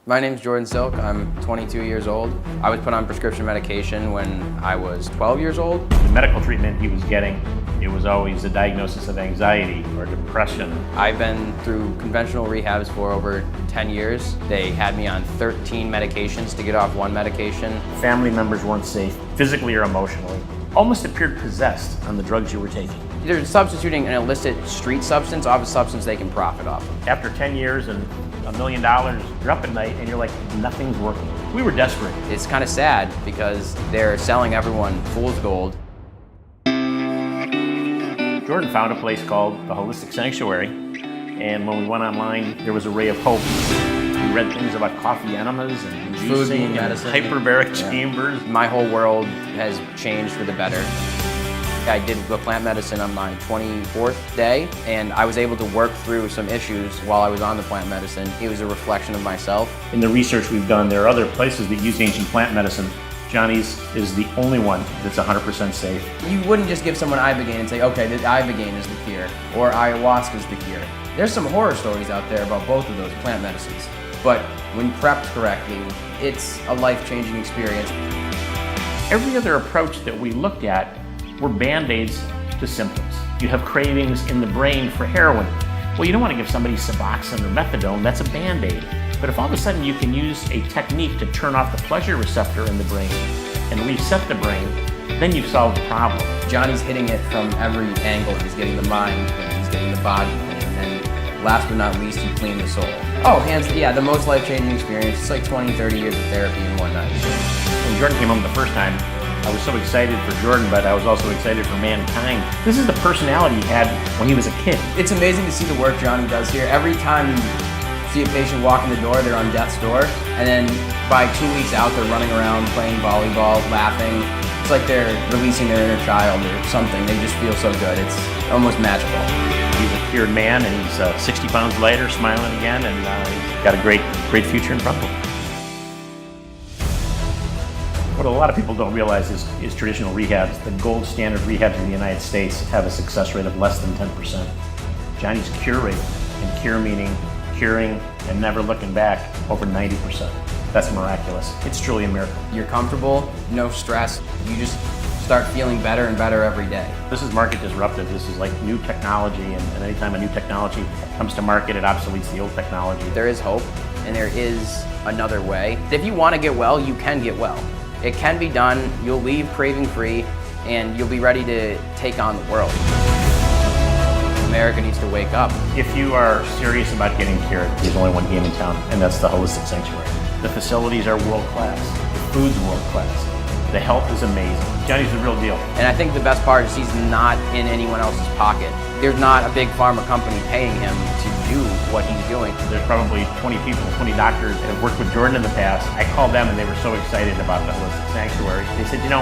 My name's Jordan Silk. I'm 22 years old. I was put on prescription medication when I was 12 years old. The medical treatment he was getting, it was always a diagnosis of anxiety or depression. I've been through conventional rehabs for over 10 years. They had me on 13 medications to get off one medication. Family members weren't safe, physically or emotionally. Almost appeared possessed on the drugs you were taking. They're substituting an illicit street substance off a substance they can profit off of. After 10 years and $1 million, you're up at night and you're like, nothing's working. We were desperate. It's kind of sad because they're selling everyone fool's gold. Jordan found a place called the Holistic Sanctuary, and when we went online, there was a ray of hope. We read things about coffee enemas and juicing and hyperbaric chambers. My whole world has changed for the better. I did the plant medicine on my 24th day, and I was able to work through some issues while I was on the plant medicine. It was a reflection of myself. In the research we've done, there are other places that use ancient plant medicine. Johnny's is the only one that's 100% safe. You wouldn't just give someone Ibogaine and say, okay, the Ibogaine is the cure, or ayahuasca is the cure. There's some horror stories out there about both of those plant medicines, but when prepped correctly, it's a life-changing experience. Every other approach that we looked at were band-aids to symptoms. You have cravings in the brain for heroin. Well, you don't want to give somebody Suboxone or methadone, that's a band-aid. But if all of a sudden you can use a technique to turn off the pleasure receptor in the brain and reset the brain, then you've solved the problem. Johnny's hitting it from every angle. He's getting the mind clean, he's getting the body clean, and last but not least, you clean the soul. Oh, yeah, the most life-changing experience. It's like 20, 30 years of therapy in one night. When Jordan came home the first time, I was so excited for Jordan, but I was also excited for mankind. This is the personality he had when he was a kid. It's amazing to see the work Johnny does here. Every time you see a patient walk in the door, they're on death's door, and then by 2 weeks out, they're running around playing volleyball, laughing. It's like they're releasing their inner child or something. They just feel so good. It's almost magical. He's a cured man, and he's 60 pounds lighter, smiling again, and he's got a great future in front of him. What a lot of people don't realize is traditional rehabs, the gold standard rehabs in the United States, have a success rate of less than 10%. Johnny's cure rate, and cure meaning curing and never looking back, over 90%. That's miraculous. It's truly a miracle. You're comfortable, no stress. You just start feeling better and better every day. This is market disruptive. This is like new technology, and anytime a new technology comes to market, it obsoletes the old technology. There is hope, and there is another way. If you want to get well, you can get well. It can be done. You'll leave craving free, and you'll be ready to take on the world. America needs to wake up. If you are serious about getting cured, there's only one game in town, and that's the Holistic Sanctuary. The facilities are world class. The food's world class. The health is amazing. Johnny's the real deal. And I think the best part is he's not in anyone else's pocket. There's not a big pharma company paying him to do what he's doing. There's probably 20 people, 20 doctors that have worked with Jordan in the past. I called them and they were so excited about the Holistic Sanctuary. They said, you know,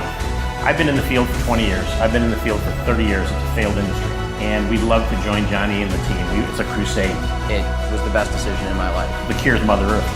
I've been in the field for 20 years. I've been in the field for 30 years. It's a failed industry. And we'd love to join Johnny and the team. It's a crusade. It was the best decision in my life. The cure's Mother Earth.